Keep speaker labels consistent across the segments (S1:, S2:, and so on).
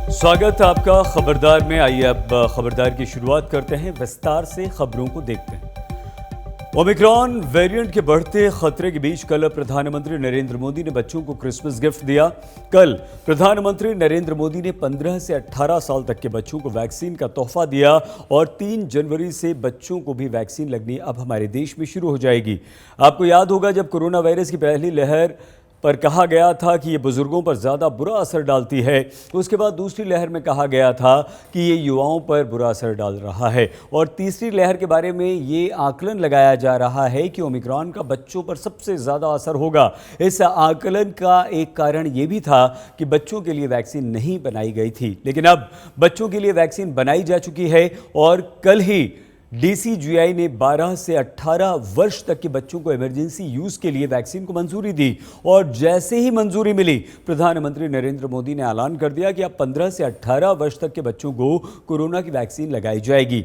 S1: स्वागत है आपका खबरदार में। आइए अब खबरदार की शुरुआत करते हैं, विस्तार से खबरों को देखते हैं। ओमिक्रॉन वेरिएंट के बढ़ते खतरे के बीच कल प्रधानमंत्री नरेंद्र मोदी ने बच्चों को क्रिसमस गिफ्ट दिया। कल प्रधानमंत्री नरेंद्र मोदी ने 15 से 18 साल तक के बच्चों को वैक्सीन का तोहफा दिया और 3 जनवरी से बच्चों को भी वैक्सीन लगनी अब हमारे देश में शुरू हो जाएगी। आपको याद होगा जब कोरोना वायरस की पहली लहर पर कहा गया था कि ये बुजुर्गों पर ज़्यादा बुरा असर डालती है, उसके बाद दूसरी लहर में कहा गया था कि ये युवाओं पर बुरा असर डाल रहा है और तीसरी लहर के बारे में ये आकलन लगाया जा रहा है कि ओमिक्रॉन का बच्चों पर सबसे ज़्यादा असर होगा। इस आकलन का एक कारण ये भी था कि बच्चों के लिए वैक्सीन नहीं बनाई गई थी, लेकिन अब बच्चों के लिए वैक्सीन बनाई जा चुकी है और कल ही डीसीजीआई ने 12 से 18 वर्ष तक के बच्चों को इमरजेंसी यूज के लिए वैक्सीन को मंजूरी दी और जैसे ही मंजूरी मिली प्रधानमंत्री नरेंद्र मोदी ने ऐलान कर दिया कि अब 15 से 18 वर्ष तक के बच्चों को कोरोना की वैक्सीन लगाई जाएगी।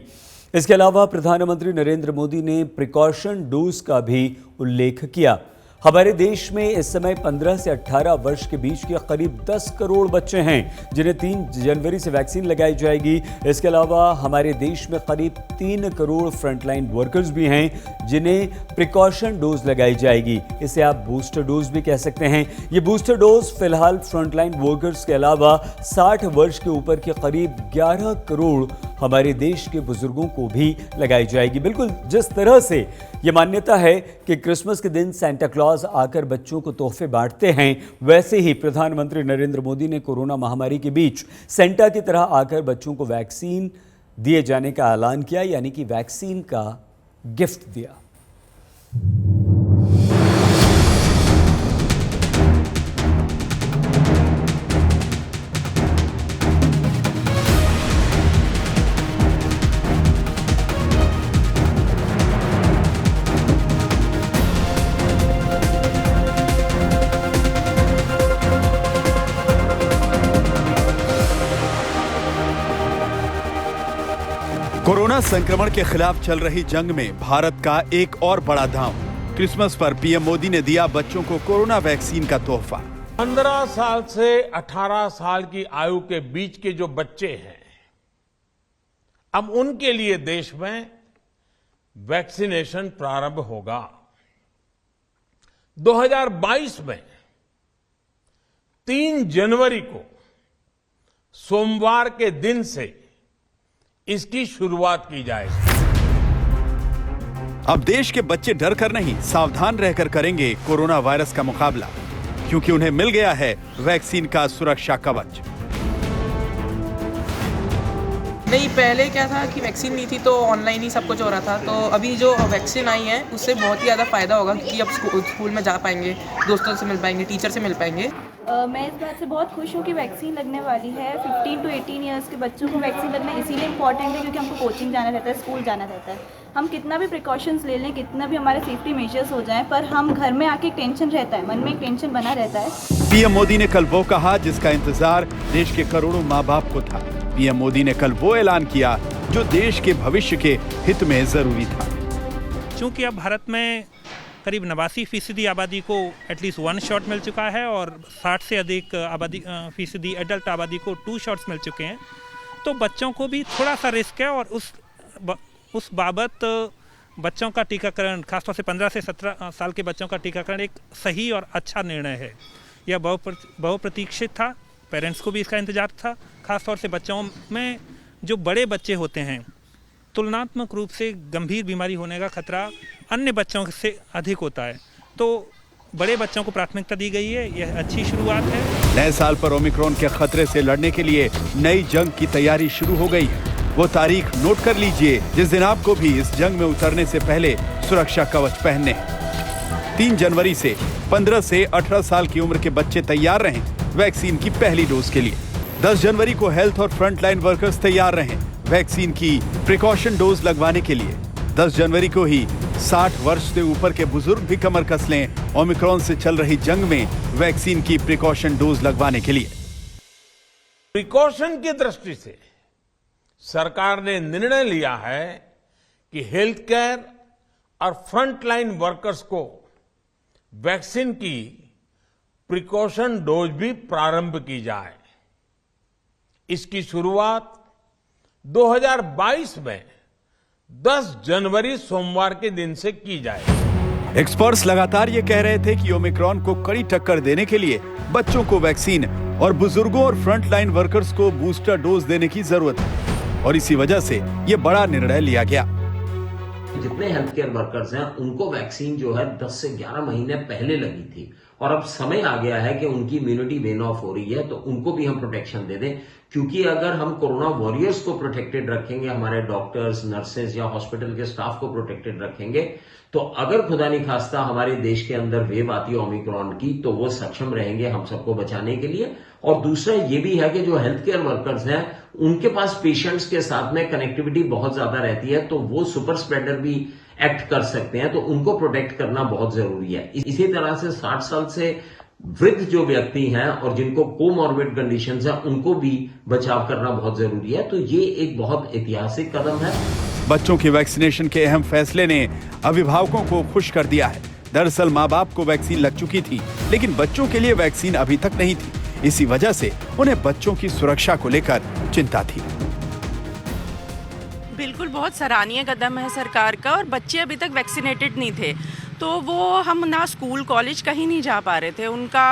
S1: इसके अलावा प्रधानमंत्री नरेंद्र मोदी ने प्रिकॉशन डोज का भी उल्लेख किया। हमारे देश में इस समय 15 से 18 वर्ष के बीच के करीब 10 करोड़ बच्चे हैं जिन्हें 3 जनवरी से वैक्सीन लगाई जाएगी। इसके अलावा हमारे देश में करीब 3 करोड़ फ्रंटलाइन वर्कर्स भी हैं जिन्हें प्रिकॉशन डोज लगाई जाएगी। इसे आप बूस्टर डोज भी कह सकते हैं। ये बूस्टर डोज फिलहाल फ्रंटलाइन वर्कर्स के अलावा 60 वर्ष के ऊपर के करीब 11 करोड़ हमारे देश के बुजुर्गों को भी लगाई जाएगी। बिल्कुल जिस तरह से ये मान्यता है कि क्रिसमस के दिन सेंटा क्लॉज आकर बच्चों को तोहफे बांटते हैं, वैसे ही प्रधानमंत्री नरेंद्र मोदी ने कोरोना महामारी के बीच सेंटा की तरह आकर बच्चों को वैक्सीन दिए जाने का ऐलान किया, यानी कि वैक्सीन का गिफ्ट दिया।
S2: कोरोना संक्रमण के खिलाफ चल रही जंग में भारत का एक और बड़ा दांव। क्रिसमस पर पीएम मोदी ने दिया बच्चों को कोरोना वैक्सीन का तोहफा।
S3: 15 साल से 18 साल की आयु के बीच के जो बच्चे हैं, अब उनके लिए देश में वैक्सीनेशन प्रारंभ होगा। 2022 में 3 जनवरी को सोमवार के दिन से इसकी शुरुआत की जाएगी।
S2: अब देश के बच्चे डर कर नहीं, सावधान रहकर करेंगे कोरोना वायरस का मुकाबला, क्योंकि उन्हें मिल गया है वैक्सीन का सुरक्षा कवच।
S4: नहीं, पहले क्या था कि वैक्सीन नहीं थी तो ऑनलाइन ही सब कुछ हो रहा था। तो अभी जो वैक्सीन आई है उससे बहुत ही ज़्यादा फायदा होगा, क्योंकि अब स्कूल में जा पाएंगे, दोस्तों से मिल पाएंगे, टीचर से मिल पाएंगे।
S5: मैं इस बात से बहुत खुश हूँ कि वैक्सीन लगने वाली है। 15 to 18 ईयर्स के बच्चों को वैक्सीन लगना इसीलिए इम्पॉर्टेंट है क्योंकि हमको कोचिंग जाना रहता है, स्कूल जाना रहता है। हम कितना भी प्रिकॉशंस ले लें, कितना भी हमारे सेफ्टी मेजर्स हो जाएं, पर हम घर में आके टेंशन रहता है, मन में एक टेंशन बना रहता है।
S2: पीएम मोदी ने कल वो कहा जिसका इंतजार देश के करोड़ों माँ बाप को था। पीएम मोदी ने कल वो ऐलान किया जो देश के भविष्य के हित में जरूरी था।
S6: चूंकि अब भारत में करीब 89% आबादी को एटलीस्ट 1 शॉट मिल चुका है और 60 से अधिक फीसदी एडल्ट आबादी को 2 शॉट्स मिल चुके हैं, तो बच्चों को भी थोड़ा सा रिस्क है और उस बाबत बच्चों का टीकाकरण, खासतौर से 15 से 17 साल के बच्चों का टीकाकरण एक सही और अच्छा निर्णय है। यह बहुप्रतीक्षित था, पेरेंट्स को भी इसका इंतजार था। खासतौर से बच्चों में जो बड़े बच्चे होते हैं, तुलनात्मक रूप से गंभीर बीमारी होने का खतरा अन्य बच्चों से अधिक होता है, तो बड़े बच्चों को प्राथमिकता दी गई है। यह अच्छी शुरुआत है।
S2: नए साल पर ओमिक्रॉन के खतरे से लड़ने के लिए नई जंग की तैयारी शुरू हो गई है। वो तारीख नोट कर लीजिए जिस दिन आपको भी इस जंग में उतरने से पहले सुरक्षा कवच पहनने हैं। 3 जनवरी से 15 से 18 साल की उम्र के बच्चे तैयार रहें वैक्सीन की पहली डोज के लिए। 10 जनवरी को हेल्थ और फ्रंटलाइन वर्कर्स तैयार रहें वैक्सीन की प्रिकॉशन डोज लगवाने के लिए। 10 जनवरी को ही 60 वर्ष से ऊपर के बुजुर्ग भी कमर कस लें ओमिक्रॉन से चल रही जंग में वैक्सीन की प्रिकॉशन डोज लगवाने के लिए।
S3: प्रिकॉशन की दृष्टि से सरकार ने निर्णय लिया है कि हेल्थ केयर और फ्रंटलाइन वर्कर्स को वैक्सीन की प्रिकॉशन डोज भी प्रारंभ की जाए। इसकी शुरुआत 2022 में 10 जनवरी सोमवार के दिन से की जाएगी।
S2: एक्सपर्ट्स लगातार ये कह रहे थे कि ओमिक्रॉन को कड़ी टक्कर देने के लिए बच्चों को वैक्सीन और बुजुर्गों और फ्रंटलाइन वर्कर्स को बूस्टर डोज देने की जरूरत है और इसी वजह से ये बड़ा निर्णय लिया गया।
S7: जितने हेल्थ केयर वर्कर्स हैं उनको वैक्सीन जो है 10 से 11 महीने पहले लगी थी और अब समय आ गया है कि उनकी इम्यूनिटी वेन ऑफ हो रही है, तो उनको भी हम प्रोटेक्शन दे दें। क्योंकि अगर हम कोरोना वॉरियर्स को प्रोटेक्टेड रखेंगे, हमारे डॉक्टर्स, नर्सेज या हॉस्पिटल के स्टाफ को प्रोटेक्टेड रखेंगे, तो अगर खुदा नहीं खास्ता हमारे देश के अंदर वेव आती है ओमिक्रॉन की, तो वो सक्षम रहेंगे हम सबको बचाने के लिए। और दूसरा ये भी है कि जो हेल्थ केयर वर्कर्स हैं उनके पास पेशेंट्स के साथ में कनेक्टिविटी बहुत ज्यादा रहती है, तो वो सुपर स्प्रेडर भी एक्ट कर सकते हैं, तो उनको प्रोटेक्ट करना बहुत जरूरी है। इसी तरह से 60 साल से वृद्ध जो व्यक्ति हैं और जिनको कोमॉर्बिड कंडीशंस हैं उनको भी बचाव करना बहुत जरूरी है। तो ये एक बहुत ऐतिहासिक कदम है।
S2: बच्चों के वैक्सीनेशन के अहम फैसले ने अभिभावकों को खुश कर दिया है। दरअसल माँ बाप को वैक्सीन लग चुकी थी, लेकिन बच्चों के लिए वैक्सीन अभी तक नहीं थी। इसी वजह से उन्हें बच्चों की सुरक्षा को लेकर चिंता थी।
S8: बिल्कुल बहुत सराहनीय कदम है सरकार का, और बच्चे अभी तक वैक्सीनेटेड नहीं थे, तो वो हम ना स्कूल कॉलेज कहीं नहीं जा पा रहे थे, उनका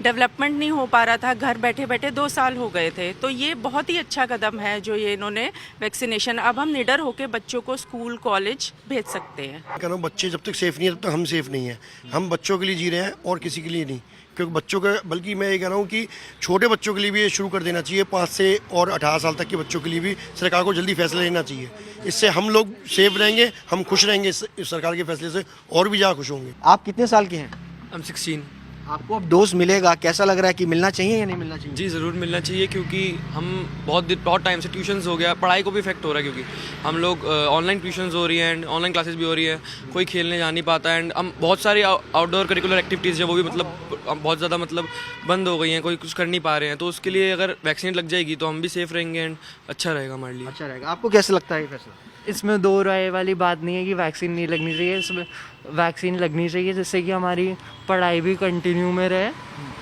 S8: डेवलपमेंट नहीं हो पा रहा था, घर बैठे बैठे 2 साल हो गए थे। तो ये बहुत ही अच्छा कदम है जो ये इन्होंने वैक्सीनेशन, अब हम निडर होकर बच्चों को स्कूल कॉलेज भेज सकते हैं।
S9: कह रहा हूँ बच्चे जब तक सेफ नहीं है तब तक हम सेफ नहीं है। हम बच्चों के लिए जी रहे हैं और किसी के लिए नहीं, क्योंकि बच्चों का, बल्कि मैं ये कह रहा हूँ कि छोटे बच्चों के लिए भी ये शुरू कर देना चाहिए। 5 से और 18 साल तक के बच्चों के लिए भी सरकार को जल्दी फैसला लेना चाहिए। इससे हम लोग सेफ रहेंगे, हम खुश रहेंगे इस सरकार के फैसले से, और भी ज़्यादा खुश होंगे।
S10: आप कितने साल के हैं?
S11: I'm 16।
S10: आपको अब डोज मिलेगा, कैसा लग रहा है कि मिलना चाहिए या नहीं मिलना चाहिए?
S11: जी ज़रूर मिलना चाहिए, क्योंकि हम बहुत टाइम से ट्यूशन्स हो गया, पढ़ाई को भी इफेक्ट हो रहा है, क्योंकि हम लोग ऑनलाइन ट्यूशन्स हो रही हैं एंड ऑनलाइन क्लासेस भी हो रही है, कोई खेलने जा नहीं पाता एंड हम बहुत सारी आउटडोर करिकुलर एक्टिविटीज़ है वो भी बहुत ज़्यादा बंद हो गई हैं, कोई कुछ कर नहीं पा रहे हैं। तो उसके लिए अगर वैक्सीन लग जाएगी तो हम भी सेफ रहेंगे एंड अच्छा रहेगा हमारे लिए।
S10: अच्छा रहेगा। आपको कैसा लगता है ये फैसला?
S12: इसमें 2 राय वाली बात नहीं है कि वैक्सीन नहीं लगनी चाहिए, इसमें वैक्सीन लगनी चाहिए जिससे कि हमारी पढ़ाई भी कंटिन्यू में रहे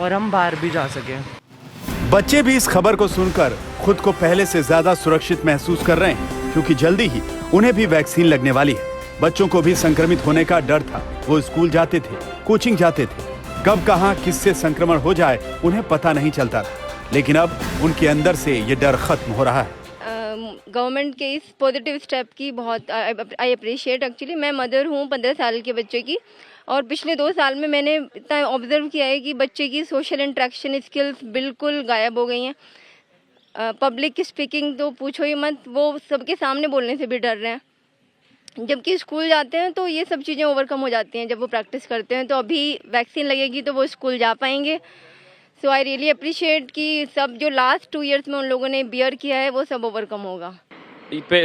S12: और हम बाहर भी जा सकें।
S2: बच्चे भी इस खबर को सुनकर खुद को पहले से ज्यादा सुरक्षित महसूस कर रहे हैं, क्योंकि जल्दी ही उन्हें भी वैक्सीन लगने वाली है। बच्चों को भी संक्रमित होने का डर था, वो स्कूल जाते थे, कोचिंग जाते थे, कब कहां किससे संक्रमण हो जाए उन्हें पता नहीं चलता था, लेकिन अब उनके अंदर से ये डर खत्म हो रहा है।
S13: गवर्नमेंट के इस पॉजिटिव स्टेप की बहुत आई अप्रिशिएट। एक्चुअली मैं मदर हूँ 15 साल के बच्चे की, और पिछले 2 साल में मैंने इतना ऑब्जर्व किया है कि बच्चे की सोशल इंटरेक्शन स्किल्स बिल्कुल गायब हो गई हैं। पब्लिक स्पीकिंग तो पूछो ही मत, वो सबके सामने बोलने से भी डर रहे हैं। जबकि स्कूल जाते हैं तो ये सब चीज़ें ओवरकम हो जाती हैं जब वो प्रैक्टिस करते हैं। तो अभी वैक्सीन लगेगी तो वो स्कूल जा पाएंगे। सो आई रियली अप्रिशिएट कि सब जो लास्ट 2 इयर्स में उन लोगों ने बियर किया है वो सब ओवरकम होगा।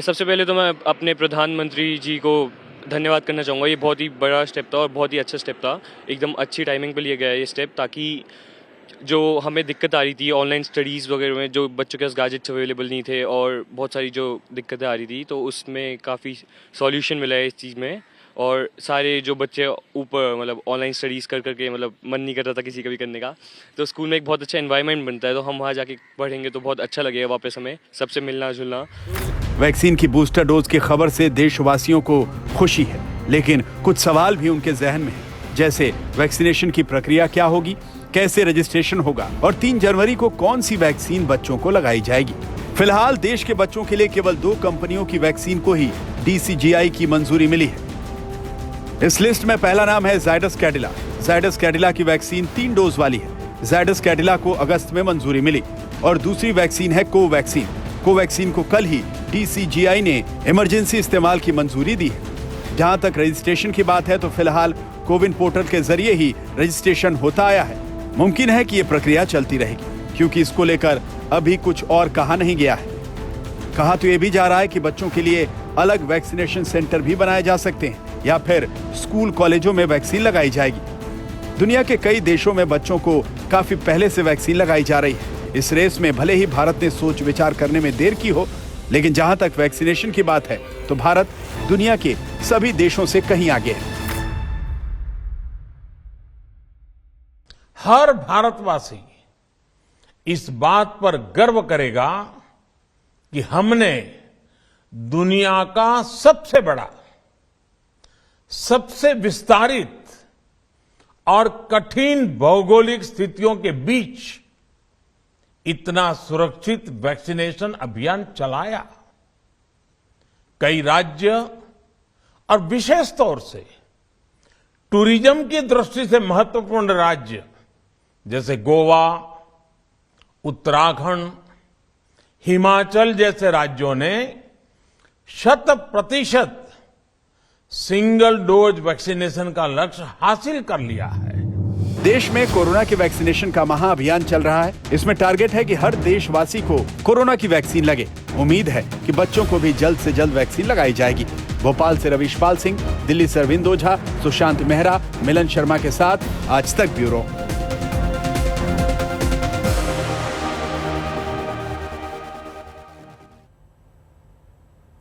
S14: सबसे पहले तो मैं अपने प्रधानमंत्री जी को धन्यवाद करना चाहूँगा। ये बहुत ही बड़ा स्टेप था और बहुत ही अच्छा स्टेप था। एकदम अच्छी टाइमिंग पे लिया गया है ये स्टेप, ताकि जो हमें दिक्कत आ रही थी ऑनलाइन स्टडीज़ वगैरह में, जो बच्चों के पास गैजेट्स अवेलेबल नहीं थे और बहुत सारी जो दिक्कतें आ रही थी, तो उसमें काफ़ी सॉल्यूशन मिला है इस चीज़ में। और सारे जो बच्चे ऊपर ऑनलाइन स्टडीज़ कर करके मन नहीं कर रहा था किसी का भी करने का, तो स्कूल में एक बहुत अच्छा एनवायरनमेंट बनता है, तो हम वहाँ जाके पढ़ेंगे तो बहुत अच्छा लगेगा वापस हमें सबसे मिलना जुलना।
S2: वैक्सीन की बूस्टर डोज की खबर से देशवासियों को खुशी है, लेकिन कुछ सवाल भी उनके जहन में है, जैसे वैक्सीनेशन की प्रक्रिया क्या होगी, कैसे रजिस्ट्रेशन होगा और 3 जनवरी को कौन सी वैक्सीन बच्चों को लगाई जाएगी। फिलहाल देश के बच्चों के लिए केवल 2 कंपनियों की वैक्सीन को ही DCGI की मंजूरी मिली है। इस लिस्ट में पहला नाम है जायडस कैडिला। जायडस कैडिला की वैक्सीन 3 डोज वाली है। जायडस कैडिला को अगस्त में मंजूरी मिली और दूसरी वैक्सीन है कोवैक्सीन। कोवैक्सीन को कल ही DCGI ने इमरजेंसी इस्तेमाल की मंजूरी दी है। जहां तक रजिस्ट्रेशन की बात है तो फिलहाल कोविन पोर्टल के जरिए ही रजिस्ट्रेशन होता आया है। मुमकिन है कि ये प्रक्रिया चलती रहेगी, क्योंकि इसको लेकर अभी कुछ और कहा नहीं गया है। कहा तो ये भी जा रहा है कि बच्चों के लिए अलग वैक्सीनेशन सेंटर भी बनाए जा सकते हैं या फिर स्कूल कॉलेजों में वैक्सीन लगाई जाएगी। दुनिया के कई देशों में बच्चों को काफी पहले से वैक्सीन लगाई जा रही है। इस रेस में भले ही भारत ने सोच विचार करने में देर की हो, लेकिन जहां तक वैक्सीनेशन की बात है तो भारत दुनिया के सभी देशों से कहीं आगे है।
S3: हर भारतवासी इस बात पर गर्व करेगा कि हमने दुनिया का सबसे बड़ा, सबसे विस्तारित और कठिन भौगोलिक स्थितियों के बीच इतना सुरक्षित वैक्सीनेशन अभियान चलाया। कई राज्य और विशेष तौर से टूरिज्म की दृष्टि से महत्वपूर्ण राज्य जैसे गोवा, उत्तराखंड, हिमाचल जैसे राज्यों ने 100% सिंगल डोज वैक्सीनेशन का लक्ष्य हासिल कर लिया है।
S2: देश में कोरोना के वैक्सीनेशन का महाअभियान चल रहा है। इसमें टारगेट है कि हर देशवासी को कोरोना की वैक्सीन लगे। उम्मीद है कि बच्चों को भी जल्द से जल्द वैक्सीन लगाई जाएगी। भोपाल से रविशपाल सिंह, दिल्ली से अरविंद ओझा, सुशांत मेहरा, मिलन शर्मा के साथ आज तक ब्यूरो।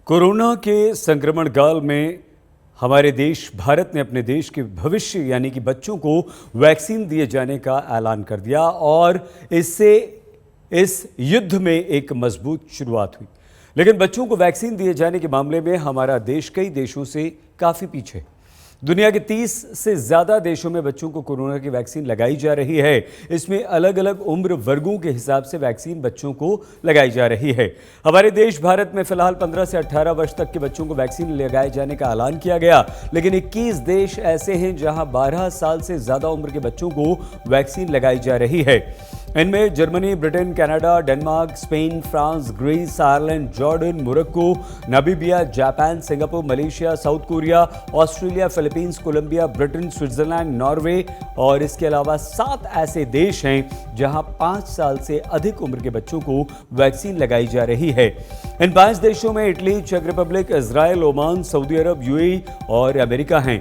S1: कोरोना के संक्रमण काल में हमारे देश भारत ने अपने देश के भविष्य यानी कि बच्चों को वैक्सीन दिए जाने का ऐलान कर दिया और इससे इस युद्ध में एक मजबूत शुरुआत हुई। लेकिन बच्चों को वैक्सीन दिए जाने के मामले में हमारा देश कई देशों से काफ़ी पीछे। दुनिया के 30 से ज़्यादा देशों में बच्चों को कोरोना की वैक्सीन लगाई जा रही है। इसमें अलग अलग उम्र वर्गों के हिसाब से वैक्सीन बच्चों को लगाई जा रही है। हमारे देश भारत में फिलहाल 15 से 18 वर्ष तक के बच्चों को वैक्सीन लगाए जाने का ऐलान किया गया, लेकिन 21 देश ऐसे हैं जहां 12 साल से ज़्यादा उम्र के बच्चों को वैक्सीन लगाई जा रही है। इनमें Germany, Britain, Canada, Denmark, Spain, France, Greece, Ireland, Jordan, Morocco, Namibia, Japan, Singapore, Malaysia, South Korea, Australia, Philippines, Colombia, Britain, Switzerland, Norway और इसके अलावा 7 ऐसे देश हैं जहां 5 साल से अधिक उम्र के बच्चों को वैक्सीन लगाई जा रही है। इन 5 देशों में इटली, चेक Republic, Israel, Oman, Saudi Arab, UAE और अमेरिका हैं।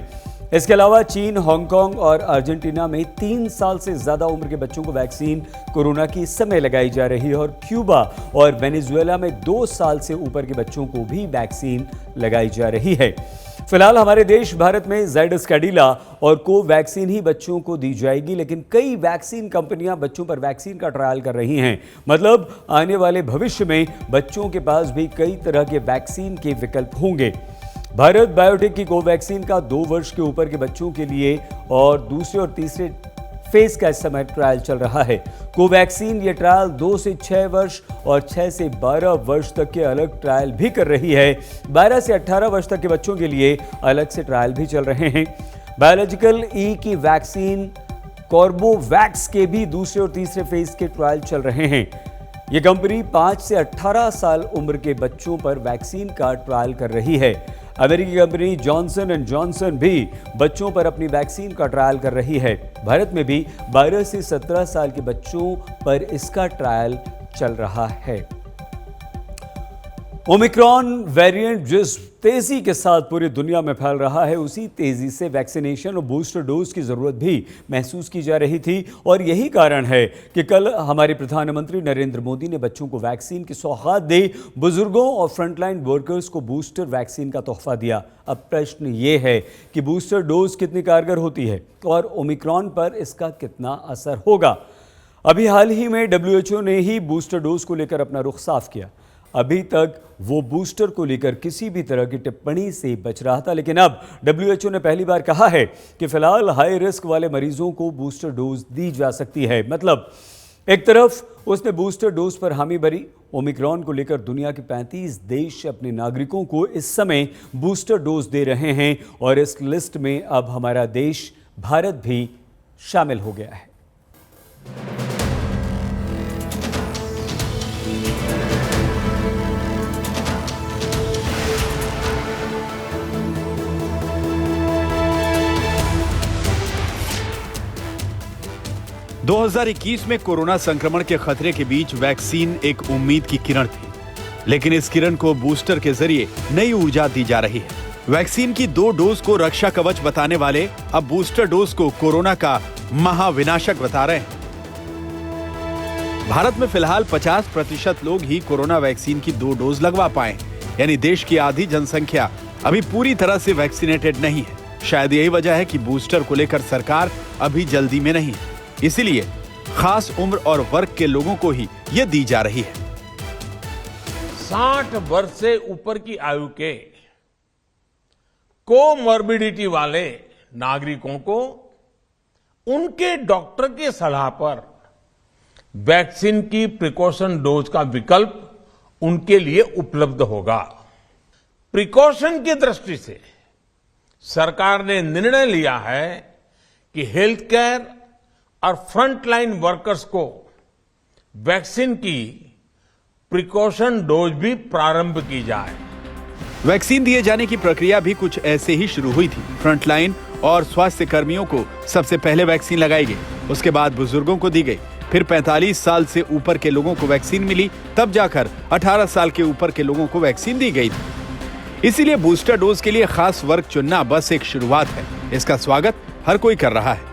S1: इसके अलावा चीन, हांगकांग और अर्जेंटीना में 3 साल से ज्यादा उम्र के बच्चों को वैक्सीन कोरोना की इस समय लगाई जा रही है और क्यूबा और वेनेजुएला में 2 साल से ऊपर के बच्चों को भी वैक्सीन लगाई जा रही है। फिलहाल हमारे देश भारत में ज़ाइडस कैडिला और कोवैक्सीन ही बच्चों को दी जाएगी, लेकिन कई वैक्सीन कंपनियां बच्चों पर वैक्सीन का ट्रायल कर रही हैं। मतलब आने वाले भविष्य में बच्चों के पास भी कई तरह के वैक्सीन के विकल्प होंगे। भारत बायोटेक की कोवैक्सीन का 2 वर्ष के ऊपर के बच्चों के लिए और दूसरे और तीसरे फेज का इस समय ट्रायल चल रहा है। कोवैक्सीन ये ट्रायल 2 से 6 वर्ष और 6 से 12 वर्ष तक के अलग ट्रायल भी कर रही है। 12 से 18 वर्ष तक के बच्चों के लिए अलग से ट्रायल भी चल रहे हैं। बायोलॉजिकल ई की वैक्सीन कॉर्बोवैक्स के भी दूसरे और तीसरे फेज के ट्रायल चल रहे हैं। ये कंपनी 5 से 18 साल उम्र के बच्चों पर वैक्सीन का ट्रायल कर रही है। अमेरिकी कंपनी जॉनसन एंड जॉनसन भी बच्चों पर अपनी वैक्सीन का ट्रायल कर रही है। भारत में भी 12 से 17 साल के बच्चों पर इसका ट्रायल चल रहा है। ओमिक्रॉन वेरिएंट जिस तेजी के साथ पूरी दुनिया में फैल रहा है, उसी तेजी से वैक्सीनेशन और बूस्टर डोज की जरूरत भी महसूस की जा रही थी और यही कारण है कि कल हमारे प्रधानमंत्री नरेंद्र मोदी ने बच्चों को वैक्सीन की सौगात दी, बुजुर्गों और फ्रंटलाइन वर्कर्स को बूस्टर वैक्सीन का तोहफा दिया। अब प्रश्न ये है कि बूस्टर डोज कितनी कारगर होती है और ओमिक्रॉन पर इसका कितना असर होगा। अभी हाल ही में WHO ने ही बूस्टर डोज को लेकर अपना रुख साफ किया। अभी तक वो बूस्टर को लेकर किसी भी तरह की टिप्पणी से बच रहा था, लेकिन अब WHO ने पहली बार कहा है कि फिलहाल हाई रिस्क वाले मरीजों को बूस्टर डोज दी जा सकती है। मतलब एक तरफ उसने बूस्टर डोज पर हामी भरी। ओमिक्रॉन को लेकर दुनिया के 35 देश अपने नागरिकों को इस समय बूस्टर डोज दे रहे हैं और इस लिस्ट में अब हमारा देश भारत भी शामिल हो गया है।
S2: दो 2021 में कोरोना संक्रमण के खतरे के बीच वैक्सीन एक उम्मीद की किरण थी, लेकिन इस किरण को बूस्टर के जरिए नई ऊर्जा दी जा रही है। वैक्सीन की 2 डोज को रक्षा कवच बताने वाले अब बूस्टर डोज को कोरोना का महाविनाशक बता रहे हैं। भारत में फिलहाल 50% लोग ही कोरोना वैक्सीन की 2 डोज लगवा पाए, यानी देश की आधी जनसंख्या अभी पूरी तरह से वैक्सीनेटेड नहीं है। शायद यही वजह है कि बूस्टर को लेकर सरकार अभी जल्दी में नहीं है। इसीलिए खास उम्र और वर्ग के लोगों को ही ये दी जा रही है।
S3: 60 वर्ष से ऊपर की आयु के कोमॉर्बिडिटी वाले नागरिकों को उनके डॉक्टर की सलाह पर वैक्सीन की प्रिकॉशन डोज का विकल्प उनके लिए उपलब्ध होगा। प्रिकॉशन की दृष्टि से सरकार ने निर्णय लिया है कि हेल्थ केयर और फ्रंटलाइन वर्कर्स को वैक्सीन की प्रिकॉशन डोज भी प्रारंभ की जाए।
S2: वैक्सीन दिए जाने की प्रक्रिया भी कुछ ऐसे ही शुरू हुई थी। फ्रंटलाइन और स्वास्थ्य कर्मियों को सबसे पहले वैक्सीन लगाई गई, उसके बाद बुजुर्गों को दी गई, फिर 45 साल से ऊपर के लोगों को वैक्सीन मिली, तब जाकर 18 साल के ऊपर के लोगों को वैक्सीन दी गई थी। इसीलिए बूस्टर डोज के लिए खास वर्ग चुनना बस एक शुरुआत है। इसका स्वागत हर कोई कर रहा है।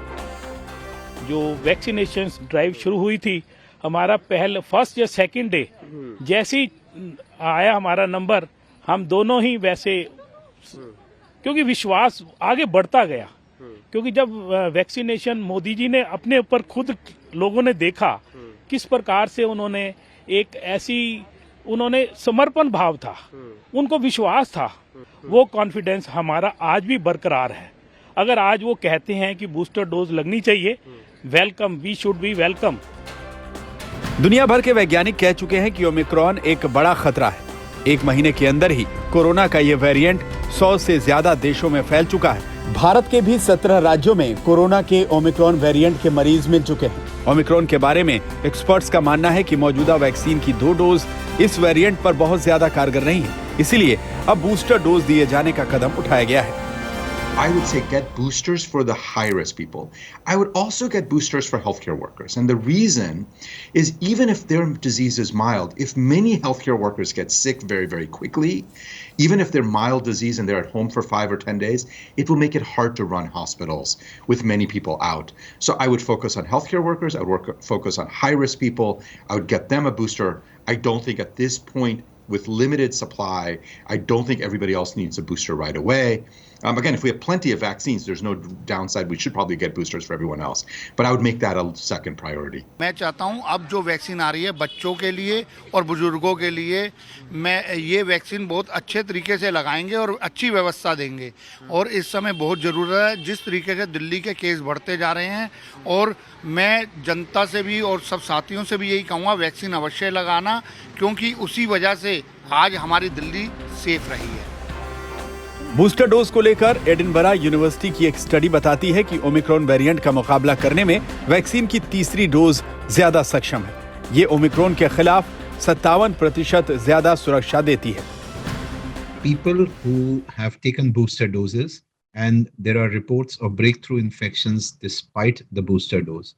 S15: जो वैक्सीनेशन ड्राइव शुरू हुई थी, हमारा फर्स्ट या सेकंड डे जैसे ही आया हमारा नंबर, हम दोनों ही वैसे, क्योंकि विश्वास आगे बढ़ता गया, क्योंकि जब वैक्सीनेशन मोदी जी ने अपने ऊपर खुद लोगों ने देखा किस प्रकार से उन्होंने समर्पण भाव था, उनको विश्वास था, वो कॉन्फिडेंस हमारा आज भी बरकरार है। अगर आज वो कहते हैं कि बूस्टर डोज लगनी चाहिए, welcome, we should be welcome.
S2: दुनिया भर के वैज्ञानिक कह चुके हैं कि ओमिक्रॉन एक बड़ा खतरा है। 1 महीने के अंदर ही कोरोना का ये वेरिएंट 100 से ज्यादा देशों में फैल चुका है। भारत के भी 17 राज्यों में कोरोना के ओमिक्रॉन वेरिएंट के मरीज मिल चुके हैं। ओमिक्रॉन के बारे में एक्सपर्ट्स का मानना है कि मौजूदा वैक्सीन की 2 डोज इस वेरिएंट पर बहुत ज्यादा कारगर नहीं है, इसीलिए अब बूस्टर डोज दिए जाने का कदम उठाया गया है।
S16: I would say get boosters for the high-risk people. I would also get boosters for healthcare workers. And the reason is even if their disease is mild, if many healthcare workers get sick very, very quickly, even if they're mild disease and they're at home for 5 or 10 days, it will make it hard to run hospitals with many people out. So I would focus on healthcare workers. I would focus on high-risk people. I would get them a booster. I don't think at this point, with limited supply, I don't think everybody else needs a booster right away. Again, if we have plenty of vaccines, there's no downside. We should probably get boosters for everyone else. But I would make that a second priority.
S17: मैं चाहता हूं अब जो vaccine आ रही है बच्चों के लिए और बुजुर्गों के लिए, मैं ये वैक्सीन बहुत अच्छे तरीके से लगाएंगे और अच्छी व्यवस्था देंगे। और इस समय बहुत ज़रूरत है, जिस तरीके से दिल्ली के केस बढ़ते जा रहे हैं। और मैं जनता से भी और सब साथियों से भी यही कहूँगा, वैक्सीन अवश्य लगाना, क्योंकि उसी वजह से आज हमारी दिल्ली सेफ रही है।
S2: बूस्टर डोज को लेकर एडिनबरा यूनिवर्सिटी की एक स्टडी बताती है कि ओमिक्रॉन वेरिएंट का मुकाबला करने में वैक्सीन की तीसरी डोज ज्यादा सक्षम है। ये ओमिक्रॉन के खिलाफ 57% ज्यादा सुरक्षा देती है।
S18: People who have taken booster doses and there are reports of breakthrough infections despite the booster dose.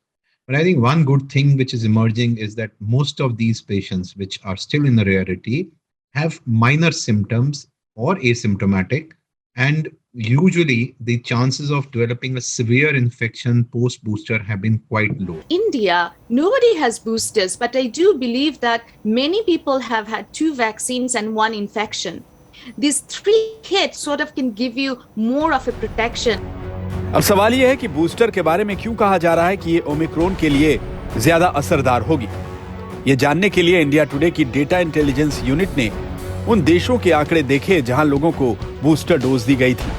S18: But I think one good thing which is emerging is that most of these patients, which are still in the rarity, have minor symptoms or asymptomatic, and usually the chances of developing a severe infection post booster have been quite low.
S19: India, nobody has boosters, but I do believe that many people have had 2 vaccines and 1 infection. These 3 kits sort of can give you more of a protection.
S2: अब सवाल ये है कि booster के बारे में क्यों कहा जा रहा है कि ये ओमिक्रॉन के लिए ज्यादा असरदार होगी। ये जानने के लिए इंडिया टुडे की डेटा इंटेलिजेंस यूनिट ने उन देशों के आंकड़े देखे जहां लोगों को बूस्टर डोज दी गई थी।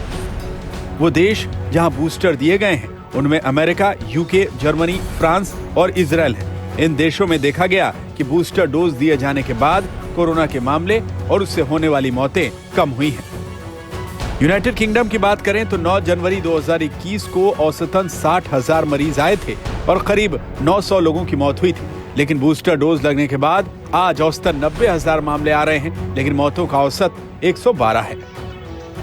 S2: वो देश जहां बूस्टर दिए गए हैं उनमें अमेरिका, यूके, जर्मनी, फ्रांस और इजराइल है। इन देशों में देखा गया कि बूस्टर डोज दिए जाने के बाद कोरोना के मामले और उससे होने वाली मौतें कम हुई हैं। यूनाइटेड किंगडम की बात करें तो 9 जनवरी 2021 को औसतन 60,000 मरीज आए थे और करीब 900 लोगों की मौत हुई थी। लेकिन बूस्टर डोज लगने के बाद आज औसतन 90,000 मामले आ रहे हैं, लेकिन मौतों का औसत 112 है।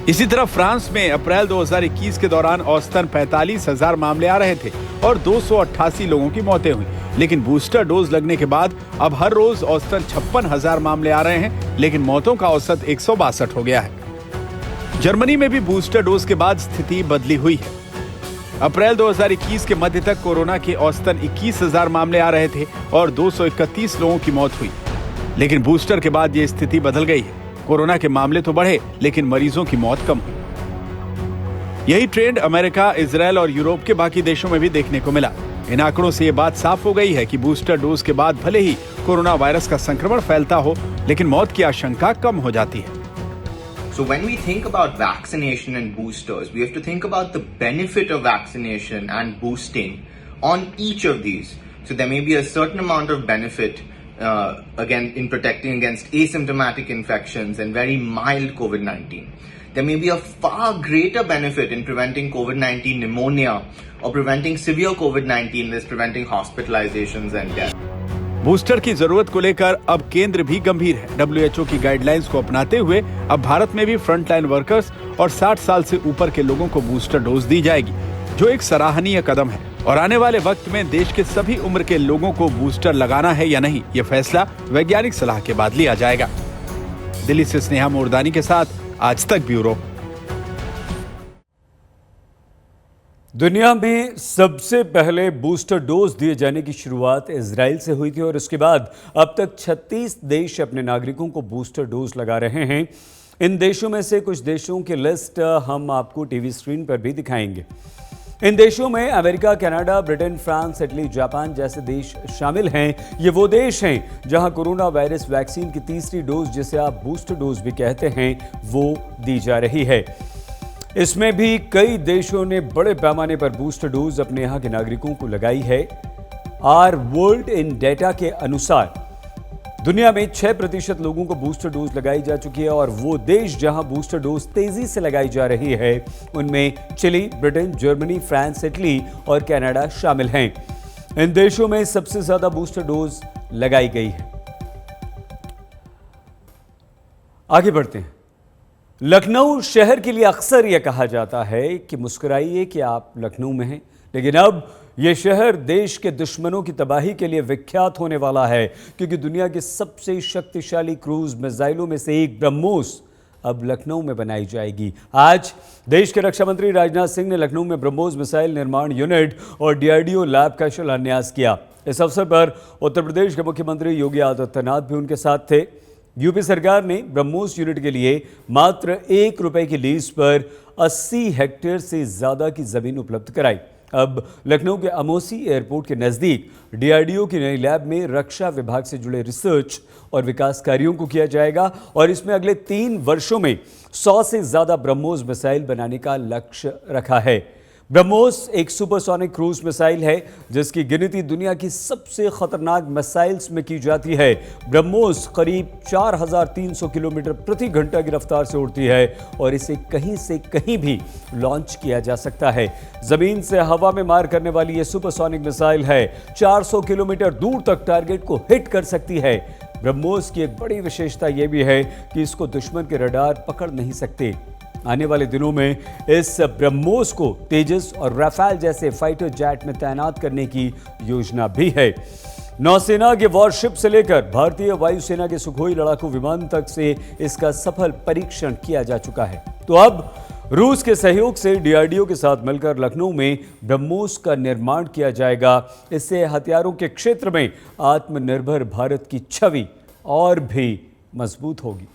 S2: इसी तरह फ्रांस में अप्रैल 2021 के दौरान औसतन 45,000 मामले आ रहे थे और 288 लोगों की मौतें हुई। लेकिन बूस्टर डोज लगने के बाद अब हर रोज औसतन 56,000 मामले आ रहे हैं, लेकिन मौतों का औसत 162 हो गया है। जर्मनी में भी बूस्टर डोज के बाद स्थिति बदली हुई है। अप्रैल 2021 के मध्य तक कोरोना के औसतन 21,000 मामले आ रहे थे और 231 लोगों की मौत हुई। लेकिन बूस्टर के बाद ये स्थिति बदल गई है। कोरोना के मामले तो बढ़े, लेकिन मरीजों की मौत कम हुई। यही ट्रेंड अमेरिका, इजराइल और यूरोप के बाकी देशों में भी देखने को मिला। इन आंकड़ों से ये बात साफ हो गई है कि बूस्टर डोज के बाद भले ही कोरोना वायरस का संक्रमण फैलता हो, लेकिन मौत की आशंका कम हो जाती है।
S20: So when we think about vaccination and boosters, we have to think about the benefit of vaccination and boosting on each of these. So there may be a certain amount of benefit again in protecting against asymptomatic infections and very mild COVID-19. There may be a far greater benefit in preventing COVID-19 pneumonia or preventing severe COVID-19, that's preventing hospitalizations and death.
S2: Booster की जरूरत को लेकर अब केंद्र भी गंभीर है। WHO की गाइडलाइंस को अपनाते हुए अब भारत में भी फ्रंटलाइन वर्कर्स और 60 साल से ऊपर के लोगों को बूस्टर डोज दी जाएगी, जो एक सराहनीय कदम है। और आने वाले वक्त में देश के सभी उम्र के लोगों को बूस्टर लगाना है या नहीं, ये फैसला वैज्ञानिक सलाह के बाद लिया जाएगा। दिल्ली से स्नेहा मोरदानी के साथ आज तक ब्यूरो।
S1: दुनिया में सबसे पहले बूस्टर डोज दिए जाने की शुरुआत इजराइल से हुई थी और उसके बाद अब तक 36 देश अपने नागरिकों को बूस्टर डोज लगा रहे हैं। इन देशों में से कुछ देशों की लिस्ट हम आपको टीवी स्क्रीन पर भी दिखाएंगे। इन देशों में America, Canada, Britain, France, Italy, Japan जैसे देश शामिल हैं। ये वो देश हैं जहां कोरोना वायरस वैक्सीन की तीसरी डोज, जिसे आप बूस्टर डोज भी कहते हैं, वो दी जा रही है। इसमें भी कई देशों ने बड़े पैमाने पर बूस्टर डोज अपने यहाँ के नागरिकों को लगाई है। आर वर्ल्ड इन डेटा के अनुसार दुनिया में 6% लोगों को बूस्टर डोज लगाई जा चुकी है और वो देश जहां बूस्टर डोज तेजी से लगाई जा रही है उनमें Chile, Britain, Germany, France, Italy और कनाडा शामिल हैं। इन देशों में सबसे ज्यादा बूस्टर डोज लगाई गई है। आगे बढ़ते हैं। लखनऊ शहर के लिए अक्सर यह कहा जाता है कि मुस्कुराइए कि आप लखनऊ में हैं, लेकिन अब यह शहर देश के दुश्मनों की तबाही के लिए विख्यात होने वाला है, क्योंकि दुनिया के सबसे शक्तिशाली क्रूज मिसाइलों में से एक ब्रह्मोस अब लखनऊ में बनाई जाएगी। आज देश के रक्षा मंत्री राजनाथ सिंह ने लखनऊ में ब्रह्मोस मिसाइल निर्माण यूनिट और DRDO लैब का शिलान्यास किया। इस अवसर पर उत्तर प्रदेश के मुख्यमंत्री योगी आदित्यनाथ भी उनके साथ थे। यूपी सरकार ने ब्रह्मोस यूनिट के लिए मात्र ₹1 की लीज पर 80 हेक्टेयर से ज्यादा की जमीन उपलब्ध कराई। अब लखनऊ के अमोसी एयरपोर्ट के नजदीक DRDO की नई लैब में रक्षा विभाग से जुड़े रिसर्च और विकास कार्यों को किया जाएगा और इसमें अगले 3 वर्षों में 100 से ज्यादा ब्रह्मोस मिसाइल बनाने का लक्ष्य रखा है। ब्रह्मोस एक सुपरसोनिक क्रूज मिसाइल है जिसकी गिनती दुनिया की सबसे खतरनाक मिसाइल्स में की जाती है। ब्रह्मोस करीब 4300 किलोमीटर प्रति घंटा की रफ्तार से उड़ती है और इसे कहीं से कहीं भी लॉन्च किया जा सकता है। जमीन से हवा में मार करने वाली यह सुपरसोनिक मिसाइल है। 400 किलोमीटर दूर तक टारगेट को हिट कर सकती है। ब्रह्मोस की एक बड़ी विशेषता यह भी है कि इसको दुश्मन के रडार पकड़ नहीं सकते। आने वाले दिनों में इस ब्रह्मोस को तेजस और राफेल जैसे फाइटर जेट में तैनात करने की योजना भी है। नौसेना के वॉरशिप से लेकर भारतीय वायुसेना के सुखोई लड़ाकू विमान तक से इसका सफल परीक्षण किया जा चुका है। तो अब रूस के सहयोग से DRDO के साथ मिलकर लखनऊ में ब्रह्मोस का निर्माण किया जाएगा। इससे हथियारों के क्षेत्र में आत्मनिर्भर भारत की छवि और भी मजबूत होगी।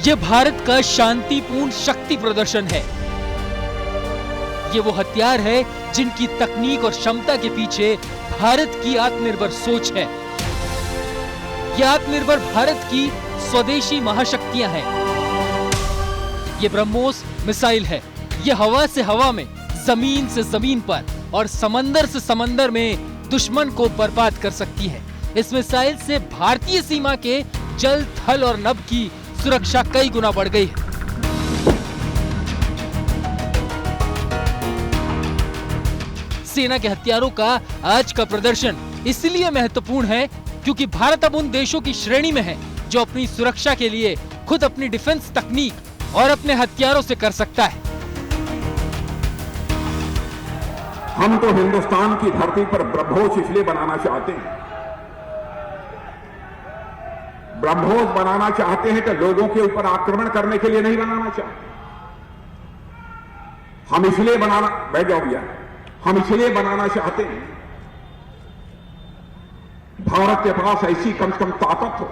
S21: ये भारत का शांतिपूर्ण शक्ति प्रदर्शन है। ये वो हथियार है जिनकी तकनीक और क्षमता के पीछे भारत की आत्मनिर्भर सोच है। ये आत्मनिर्भर भारत की स्वदेशी महाशक्तियां हैं। ये ब्रह्मोस मिसाइल है। ये हवा से हवा में, जमीन से जमीन पर और समंदर से समंदर में दुश्मन को बर्बाद कर सकती है। इस मिसाइल से भारतीय सीमा के जल, थल और नभ की सुरक्षा कई गुना बढ़ गई है। सेना के हथियारों का आज का प्रदर्शन इसलिए महत्वपूर्ण है क्योंकि भारत अब उन देशों की श्रेणी में है जो अपनी सुरक्षा के लिए खुद अपनी डिफेंस तकनीक और अपने हथियारों से कर सकता है।
S22: हम तो हिंदुस्तान की धरती पर ब्रह्मोस इसलिए बनाना चाहते हैं, ब्रह्मोस बनाना चाहते हैं कि लोगों के ऊपर आक्रमण करने के लिए नहीं बनाना चाहते। हम इसलिए बनाना, बैठ जाओ भैया, हम इसलिए बनाना चाहते हैं भारत के पास ऐसी कम से कम ताकत हो,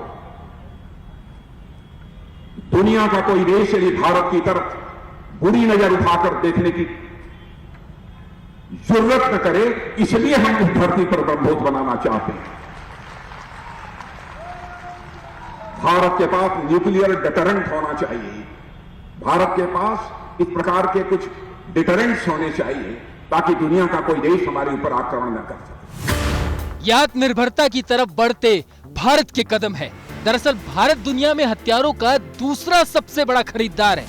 S22: दुनिया का कोई देश यदि भारत की तरफ बुरी नजर उठाकर देखने की जरूरत न करे, इसलिए हम इस धरती पर ब्रह्मोस बनाना चाहते हैं। भारत के पास न्यूक्लियर डिटरेंट होना चाहिए, भारत के पास इस प्रकार के कुछ डिटरेंट्स होने चाहिए ताकि दुनिया का कोई देश हमारे ऊपर आक्रमण न कर सके।
S21: यह आत्मनिर्भरता की तरफ बढ़ते भारत के कदम है। दरअसल भारत दुनिया में हथियारों का दूसरा सबसे बड़ा खरीदार है।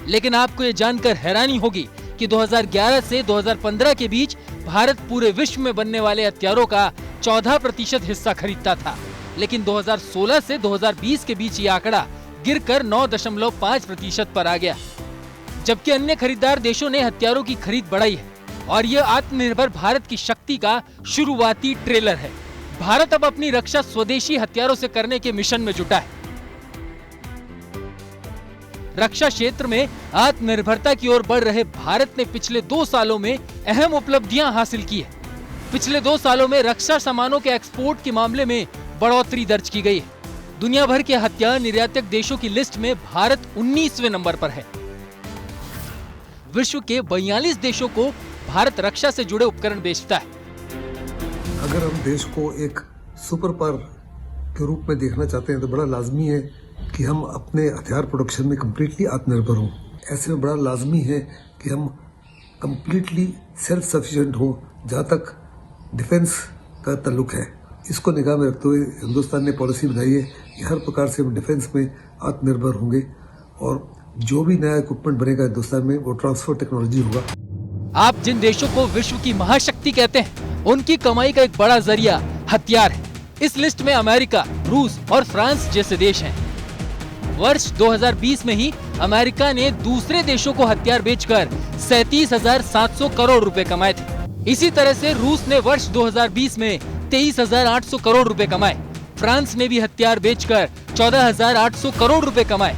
S21: लेकिन आपको ये जानकर हैरानी होगी कि 2011 से 2015 के बीच भारत पूरे विश्व में बनने वाले हथियारों का 14% हिस्सा खरीदता था, लेकिन 2016 से 2020 के बीच ये आंकड़ा गिरकर 9.5% पर आ गया। जबकि अन्य खरीदार देशों ने हथियारों की खरीद बढ़ाई है और यह आत्मनिर्भर भारत की शक्ति का शुरुआती ट्रेलर है। भारत अब अपनी रक्षा स्वदेशी हथियारों से करने के मिशन में जुटा है। रक्षा क्षेत्र में आत्मनिर्भरता की ओर बढ़ रहे भारत ने पिछले 2 सालों में अहम उपलब्धियां हासिल की है। पिछले 2 सालों में रक्षा सामानों के एक्सपोर्ट के मामले में बढ़ोतरी दर्ज की गई है। दुनिया भर के हथियार निर्यातक देशों की लिस्ट में भारत 19वें नंबर पर है। विश्व के 42 देशों को भारत रक्षा से जुड़े उपकरण बेचता है।
S4: अगर हम देश को एक सुपर पावर के रूप में देखना चाहते हैं तो बड़ा लाजमी है कि हम अपने हथियार प्रोडक्शन में कम्प्लीटली आत्मनिर्भर हों। ऐसे में बड़ा लाजमी है कि हम कम्प्लीटली सेल्फ सफिशिएंट हों जहाँ तक डिफेंस का ताल्लुक है। इसको निगाह में रखते हुए हिंदुस्तान ने पॉलिसी बनाई है कि हर प्रकार से हम डिफेंस में आत्मनिर्भर होंगे और जो भी नया इक्विपमेंट बनेगा हिंदुस्तान में वो ट्रांसफर टेक्नोलॉजी होगा।
S21: आप जिन देशों को विश्व की महाशक्ति कहते हैं, उनकी कमाई का एक बड़ा जरिया हथियार है। इस लिस्ट में अमेरिका, रूस और फ्रांस जैसे देश हैं। वर्ष 2020 में ही अमेरिका ने दूसरे देशों को हथियार बेचकर 37,700 करोड़ रुपए कमाए थे। इसी तरह से रूस ने वर्ष 2020 में 23,800 करोड़ रुपए कमाए। फ्रांस ने भी हथियार बेचकर 14,800 करोड़ रुपए कमाए।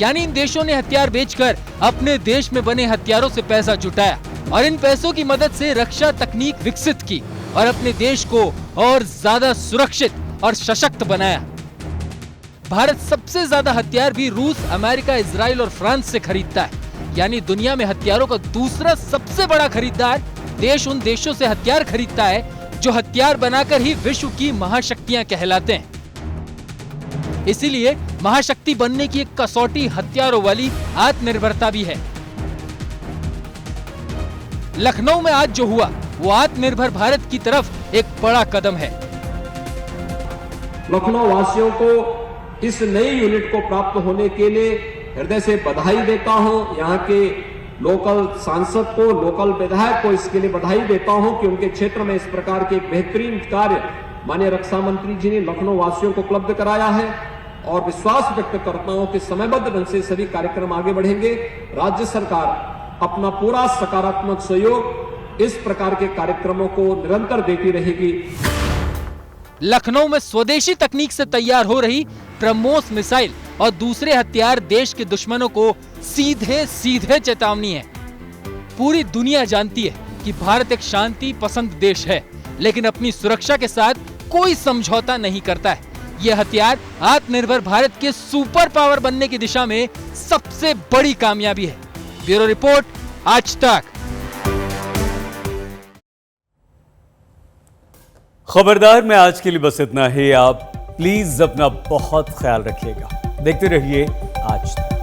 S21: यानी इन देशों ने हथियार बेचकर अपने देश में बने हथियारों से पैसा जुटाया और इन पैसों की मदद से रक्षा तकनीक विकसित की और अपने देश को और ज्यादा सुरक्षित और सशक्त बनाया। भारत सबसे ज्यादा हथियार भी रूस, अमेरिका, इजराइल और फ्रांस से खरीदता है। यानी दुनिया में हथियारों का दूसरा सबसे बड़ा खरीदार देश उन देशों से हथियार खरीदता है जो हथियार बनाकर ही विश्व की महाशक्तियां कहलाते हैं। इसीलिए महाशक्ति बनने की एक कसौटी हथियारों वाली आत्मनिर्भरता भी है। लखनऊ में आज जो हुआ वो आत्मनिर्भर भारत की तरफ एक बड़ा कदम है।
S5: लखनऊ वासियों को इस नई यूनिट को प्राप्त होने के लिए हृदय से बधाई देता हूं। यहाँ के लोकल सांसद को, लोकल विधायक को इसके लिए बधाई देता हूं कि उनके क्षेत्र में इस प्रकार के एक बेहतरीन कार्य माननीय रक्षा मंत्री जी ने लखनऊ वासियों को उपलब्ध कराया है और विश्वास व्यक्त करता हूं कि समयबद्ध ढंग से सभी कार्यक्रम आगे बढ़ेंगे। राज्य सरकार अपना पूरा सकारात्मक सहयोग इस प्रकार के कार्यक्रमों को निरंतर देती रहेगी।
S21: लखनऊ में स्वदेशी तकनीक से तैयार हो रही ब्रह्मोस मिसाइल और दूसरे हथियार देश के दुश्मनों को सीधे सीधे चेतावनी है। पूरी दुनिया जानती है कि भारत एक शांति पसंद देश है, लेकिन अपनी सुरक्षा के साथ कोई समझौता नहीं करता है। यह हथियार आत्मनिर्भर भारत के सुपर पावर बनने की दिशा में सबसे बड़ी कामयाबी है। ब्यूरो रिपोर्ट, आज तक।
S1: खबरदार में आज के लिए बस इतना ही। आप प्लीज अपना बहुत ख्याल रखिएगा। देखते रहिए आज तक।